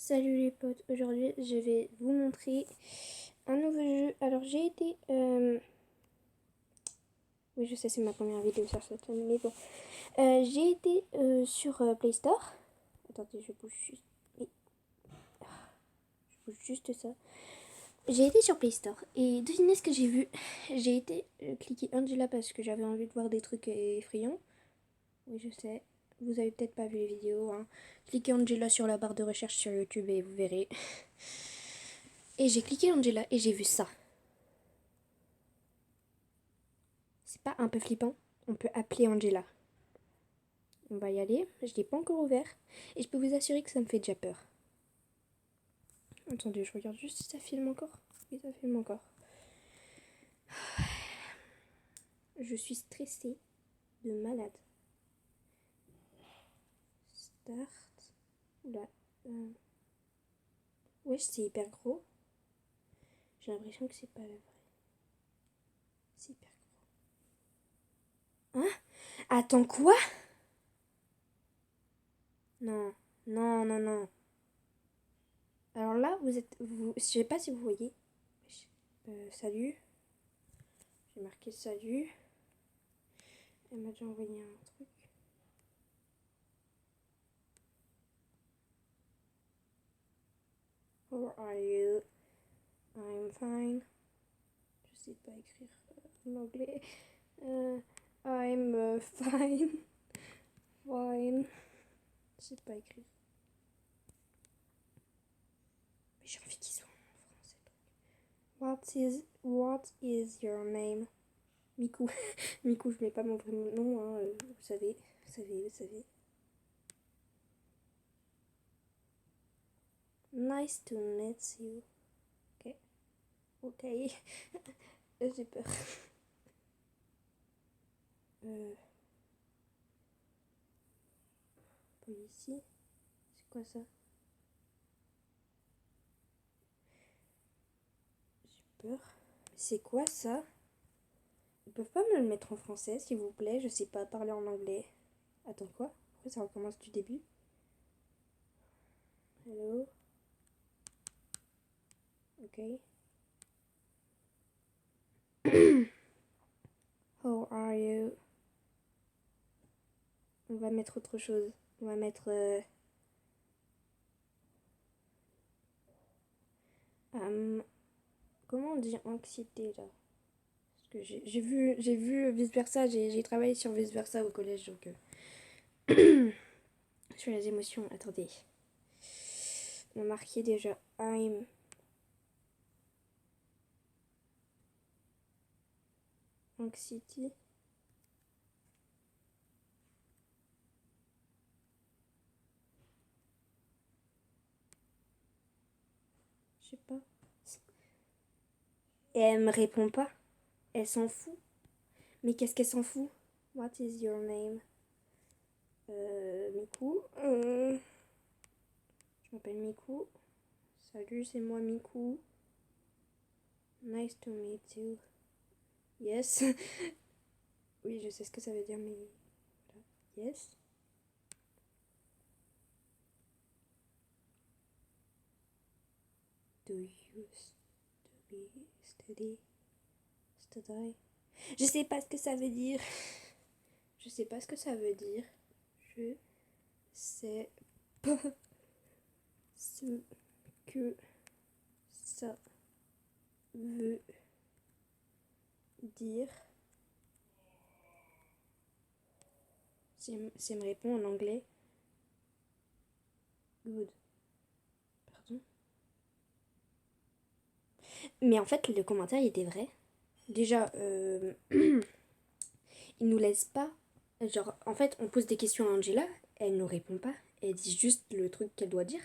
Salut les potes, aujourd'hui je vais vous montrer un nouveau jeu. Alors j'ai été... Oui je sais c'est ma première vidéo sur cette chaîne, mais bon. J'ai été sur Play Store. Attendez je bouge juste... Oui. Je bouge juste ça. J'ai été sur Play Store et devinez ce que j'ai vu. J'ai été cliquer Angela parce que j'avais envie de voir des trucs effrayants. Oui je sais, vous avez peut-être pas vu les vidéos. Hein. Cliquez Angela sur la barre de recherche sur YouTube et vous verrez. Et j'ai cliqué Angela et j'ai vu ça. C'est pas un peu flippant? On peut appeler Angela. On va y aller. Je l'ai pas encore ouvert. Et je peux vous assurer que ça me fait déjà peur. Attendez, je regarde juste si ça filme encore. Oui, ça filme encore. Je suis stressée de malade. Start. Oula. Wesh, c'est hyper gros. J'ai l'impression que c'est pas le vrai. C'est hyper gros. Hein? Attends, quoi? Non. Non, non, non. Alors là, vous êtes... je sais pas si vous voyez. Salut. J'ai marqué salut. Elle m'a déjà envoyé un truc. How are you? I'm fine. Je sais pas écrire en anglais. I'm fine. Fine. Je sais pas écrire. Mais j'ai envie qu'ils soient en français. What is your name? Miku. Miku, je mets pas mon vrai nom, hein, vous savez. Nice to meet you. Ok. Ok. J'ai peur. Ici. C'est quoi ça? J'ai peur. C'est quoi ça? Ils peuvent pas me le mettre en français, s'il vous plaît? Je sais pas parler en anglais. Attends, quoi? Pourquoi ça recommence du début? Hello? Ok. How are you? On va mettre autre chose. On va mettre... comment on dit anxiété, là? Parce que j'ai vu vice versa, j'ai travaillé sur vice versa au collège, donc... sur les émotions, attendez. On a marqué déjà I'm... Anxiety. Je sais pas. Et elle me répond pas. Elle s'en fout. Mais qu'est-ce qu'elle s'en fout? What is your name? Miku. Je m'appelle Miku. Salut, c'est moi Miku. Nice to meet you. Yes. Oui, je sais ce que ça veut dire, mais... Voilà. Yes. Do you study? Je sais pas ce que ça veut dire. Je sais pas ce que ça veut dire. Je sais pas ce que ça veut dire. Si elle me répond en anglais. Good. Pardon. Mais en fait, le commentaire, il était vrai. Déjà, il nous laisse pas... Genre, en fait, on pose des questions à Angela, elle nous répond pas. Elle dit juste le truc qu'elle doit dire.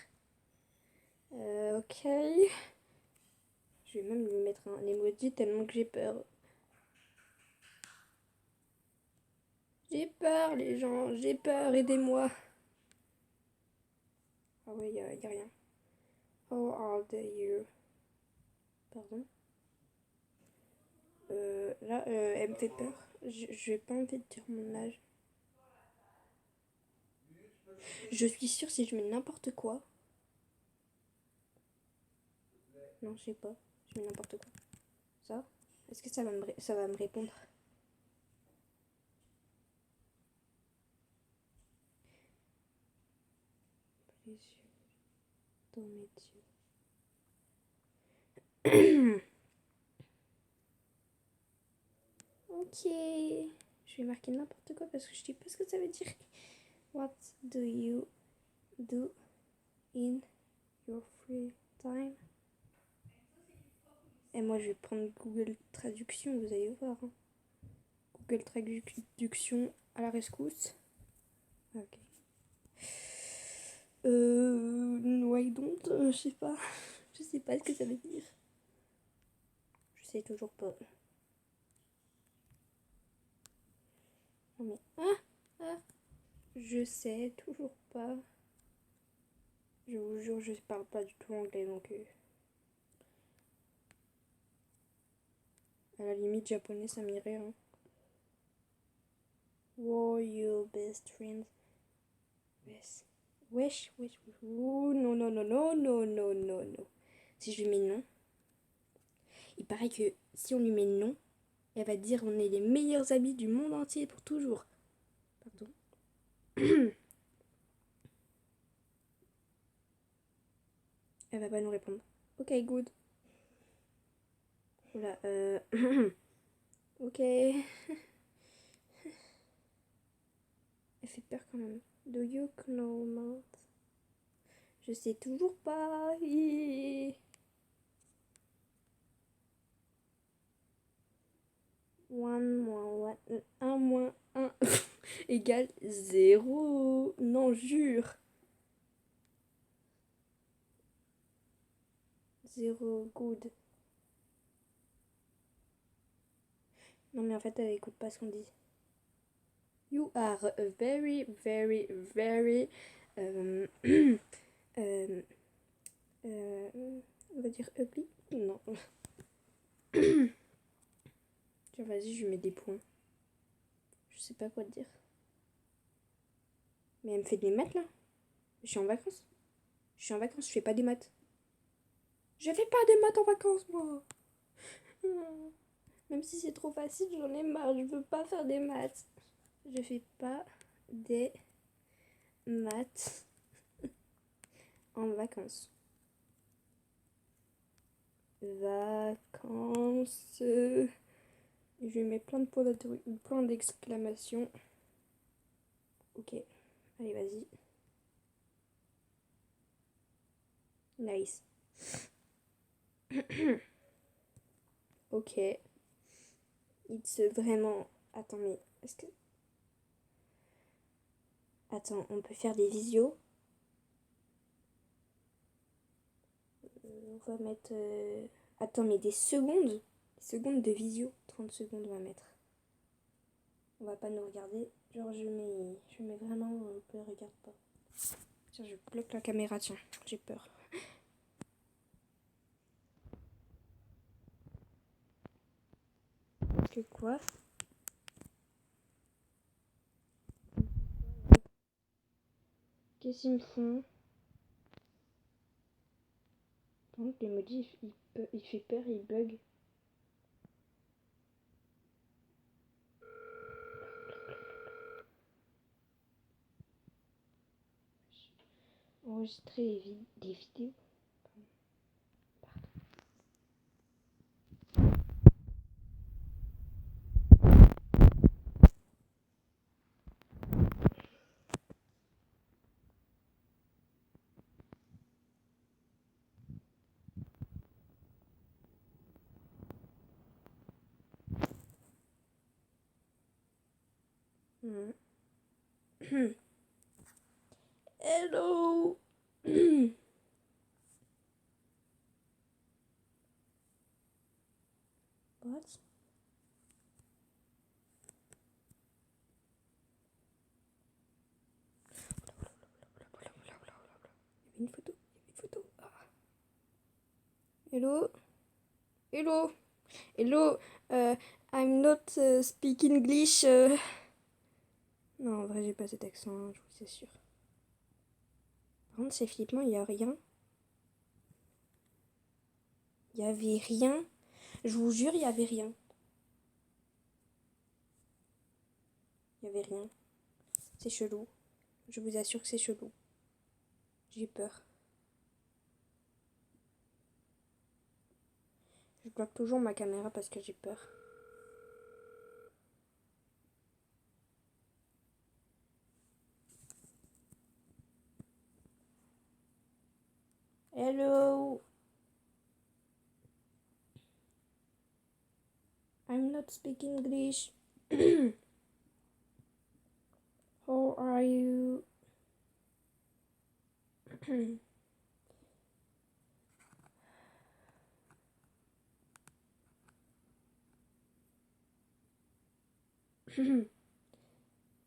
Ok. Je vais même lui mettre un emoji tellement que j'ai peur. J'ai peur, les gens. J'ai peur, aidez-moi. Ah ouais, y a rien. How old are you? Pardon. Là, elle me fait peur. Je vais pas envie de dire mon âge. Je suis sûre si je mets n'importe quoi. Non, je sais pas. Je mets n'importe quoi. Ça? Est-ce que ça va me répondre? Les yeux dans mes yeux. Ok. Je vais marquer n'importe quoi parce que je sais pas ce que ça veut dire. What do you do in your free time? Et moi je vais prendre Google Traduction, vous allez voir. Hein. Google Traduction à la rescousse. Ok. Why don't? Je sais pas. Je sais pas ce que ça veut dire. Je sais toujours pas. Non mais. Je sais toujours pas. Je vous jure, je parle pas du tout anglais donc. À la limite, japonais, ça m'irait. Hein. Were your best friends? Yes. Wesh. Oh, non, non, non, non, non, non, non, non. Si je lui mets non, il paraît que si on lui met non, elle va dire on est les meilleurs amis du monde entier pour toujours. Pardon. Elle va pas nous répondre. Ok, good. Voilà, ok. Elle fait peur quand même. Do you know math? Je sais toujours pas. Un moins 1 égale 0. Non, jure. 0, good. Non, mais en fait, elle écoute pas ce qu'on dit. You are very, very, very. On va dire ugly. Non. Tiens, vas-y, je lui mets des points. Je sais pas quoi te dire. Mais elle me fait des maths là. Je suis en vacances. Je fais pas des maths. Je fais pas des maths en vacances, moi. Même si c'est trop facile, j'en ai marre. Je veux pas faire des maths. Je fais pas des maths en vacances. Vacances. Je lui mets plein de plein d'exclamations. Ok. Allez, vas-y. Nice. Ok. It's vraiment... Attends, mais est-ce que... Attends, on peut faire des visios. On va mettre... Attends, mais des secondes. Des secondes de visio. 30 secondes, on va mettre. On va pas nous regarder. Genre, je mets vraiment... On ne regarde pas. Tiens, je bloque la caméra, tiens. J'ai peur. Que quoi? Qu'est-ce qu'ils me font? Donc l'emoji il fait peur, il bug. Enregistrer des vidéos. Hello. What? Il y avait une photo. Ah. Hello. Hello. Hello. I'm not speak English. Non, en vrai, j'ai pas cet accent, hein, je vous assure. Par contre, c'est flippant, il y a rien. Il y avait rien. Je vous jure, il y avait rien. Il y avait rien. C'est chelou. Je vous assure que c'est chelou. J'ai peur. Je bloque toujours ma caméra parce que j'ai peur. Hello. I'm not speaking English. How are you?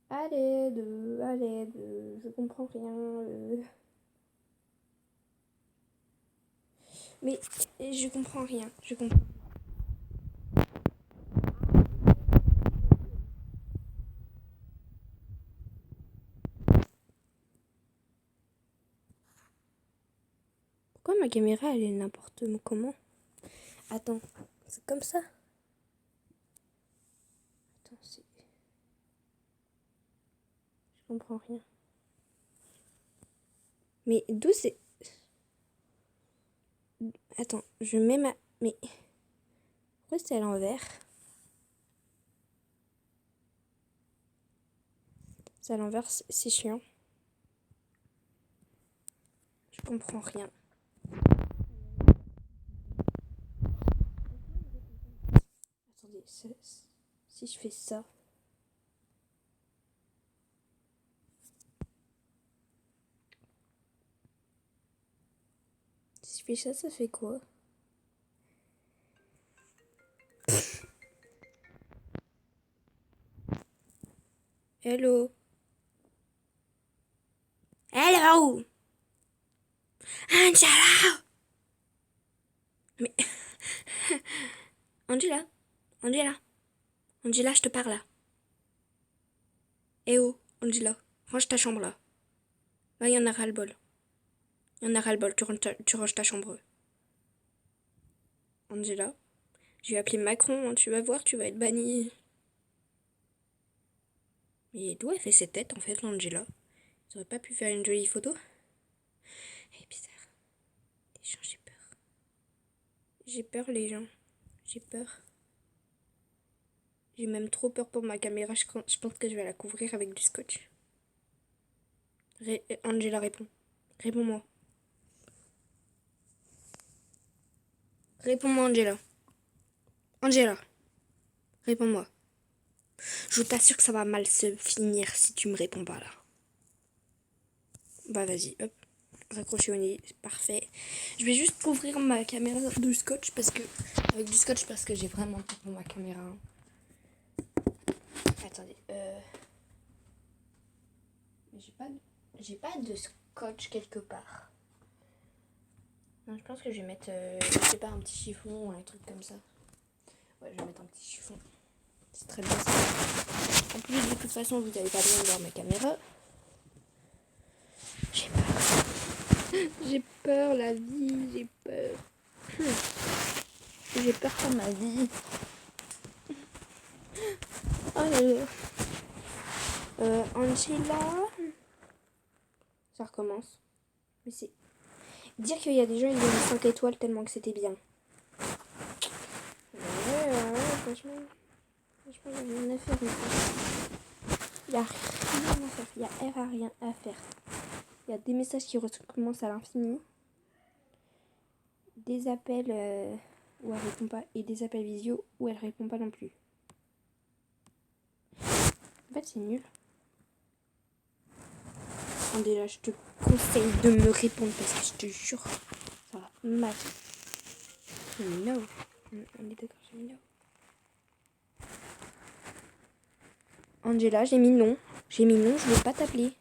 À l'aide, je comprends rien. Mais je comprends rien, je comprends. Pourquoi ma caméra elle est n'importe comment? Attends, c'est comme ça? Attends, c'est... Je comprends rien. Mais d'où c'est... Attends, je mets ma... Mais... Pourquoi c'est à l'envers? C'est à l'envers, c'est chiant. Je comprends rien. Attendez, si je fais ça... Si je fais ça, ça fait quoi? Hello. Hello. Angela. Mais... Angela. Angela, je te parle là. Eh oh, Angela, range ta chambre là. Là, il y en a ras-le-bol. Tu ranges ta chambre. Angela, je vais appeler Macron, hein, tu vas voir, tu vas être bannie. Mais d'où elle fait cette tête en fait, l'Angela? Ils auraient pas pu faire une jolie photo? Elle est bizarre. Les gens, j'ai peur. J'ai peur, les gens. J'ai peur. J'ai même trop peur pour ma caméra. Je pense que je vais la couvrir avec du scotch. Angela, réponds. Réponds-moi. Réponds-moi, Angela. Angela, réponds-moi. Je t'assure que ça va mal se finir si tu me réponds pas là. Bah vas-y, hop. Raccroché au nez, parfait. Je vais juste couvrir ma caméra de scotch parce que... Avec du scotch parce que j'ai vraiment peur pour ma caméra. Attendez, j'ai pas de scotch quelque part. Non, je pense que je vais mettre, je sais pas, un petit chiffon ou un truc comme ça. Ouais, je vais mettre un petit chiffon. C'est très bien ça. En plus, de toute façon, vous n'allez pas bien voir ma caméra. J'ai peur. J'ai peur, la vie, j'ai peur. J'ai peur pour ma vie. Oh là là. Angela. Ça recommence. Mais c'est... Dire qu'il y a des gens, ils donnent 5 étoiles tellement que c'était bien. Ouais, franchement, il n'y a rien à faire. Il n'y a rien à faire. Il n'y a rien à faire. Il y a des messages qui recommencent à l'infini. Des appels où elle répond pas. Et des appels visio où elle répond pas non plus. En fait, c'est nul. Attendez, là, je te conseille de me répondre parce que je te jure, ça va mal. No. On est d'accord, j'ai mis no. Angela, j'ai mis non. Je veux pas t'appeler.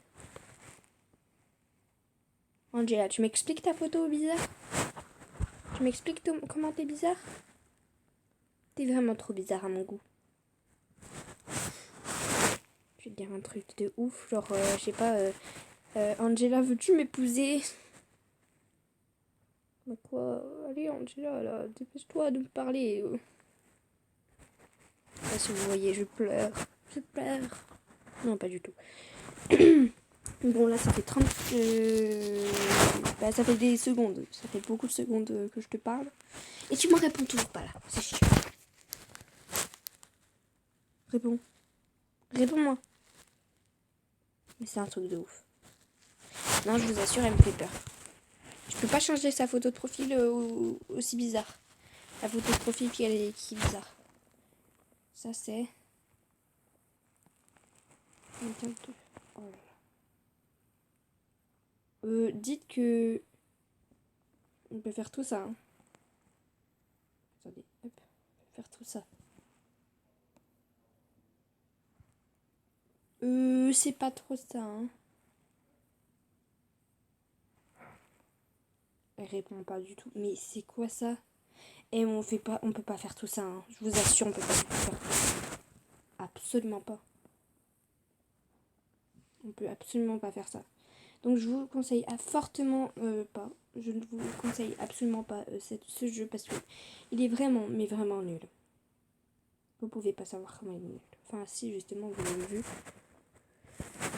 Angela, tu m'expliques ta photo bizarre? Tu m'expliques comment t'es bizarre? T'es vraiment trop bizarre à mon goût. Je vais te dire un truc de ouf, genre, je sais pas, Angela, veux-tu m'épouser? Mais quoi? Allez, Angela, là, dépêche-toi de me parler. Là, si vous voyez, je pleure. Je pleure. Non, pas du tout. Bon, là, ça fait 30... ça fait des secondes. Ça fait beaucoup de secondes que je te parle. Et tu me réponds toujours pas, là. C'est chiant. Réponds. Réponds-moi. Mais c'est un truc de ouf. Non, je vous assure, elle me fait peur. Je peux pas changer sa photo de profil aussi bizarre. La photo de profil qui est bizarre. Ça, c'est... Oh là là. Dites que... On peut faire tout ça. Hein. Attendez, hop. On peut faire tout ça. C'est pas trop ça. Hein. Elle répond pas du tout. Mais c'est quoi ça? Et on peut pas faire tout ça. Hein. Je vous assure, on peut pas faire tout ça. Absolument pas. On peut absolument pas faire ça. Donc je vous conseille fortement pas. Je ne vous conseille absolument pas ce jeu parce que il est vraiment, mais vraiment nul. Vous pouvez pas savoir comment il est nul. Enfin si, justement, vous l'avez vu.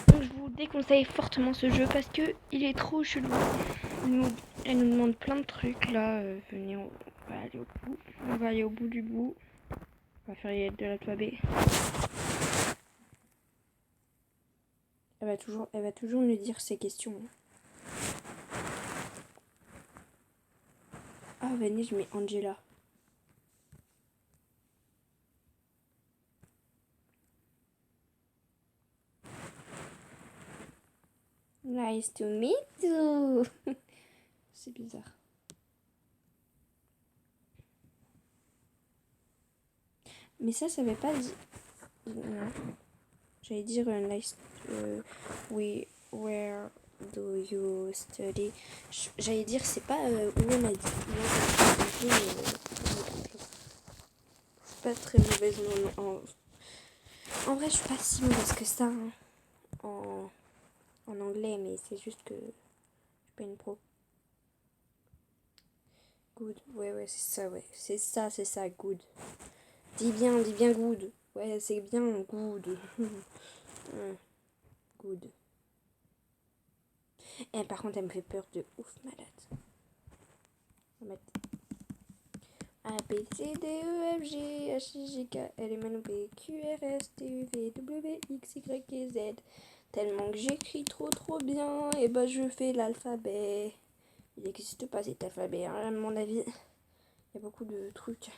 Donc je vous déconseille fortement ce jeu parce que il est trop chelou. Elle nous demande plein de trucs là. Venez, on va aller au bout. On va aller au bout du bout. On va faire de l'alphabet. Elle va toujours nous dire ses questions. Ah, venez, je mets Angela. Nice to meet you. C'est bizarre. Mais ça veut pas dire... Non. J'allais dire nice... where do you study? J'allais dire c'est pas où on a dit. C'est pas très mauvaise non. En vrai je suis pas si mauvaise que ça hein, en anglais, mais c'est juste que je suis pas une pro. Good, ouais c'est ça, ouais. C'est ça, good. Dis bien good. Ouais, c'est bien good. Good. Et par contre, elle me fait peur de ouf, malade. On va mettre A, B, C, D, E, F, G, H, I, J, K, L, M, N, O, P, Q, R, S, T, U, V, W, X, Y, et Z. Tellement que j'écris trop bien, et bah je fais l'alphabet. Il n'existe pas cet alphabet, hein, à mon avis. Il y a beaucoup de trucs.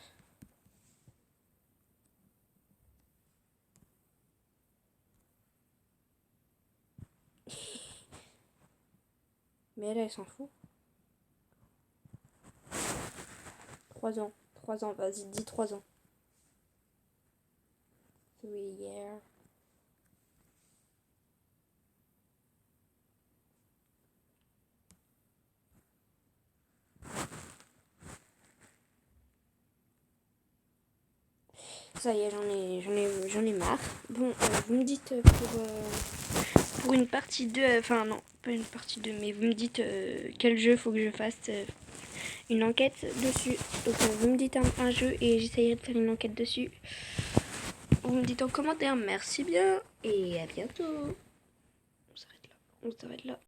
Mais elle s'en fout. 3 ans. 3 ans, vas-y, dis 3 ans. 3 years. Ça y est, j'en ai marre. Bon, vous me dites pour une partie 2, enfin non, pas une partie 2, mais vous me dites quel jeu faut que je fasse une enquête dessus. Donc vous me dites un jeu et j'essayerai de faire une enquête dessus. Vous me dites en commentaire, merci bien et à bientôt. On s'arrête là.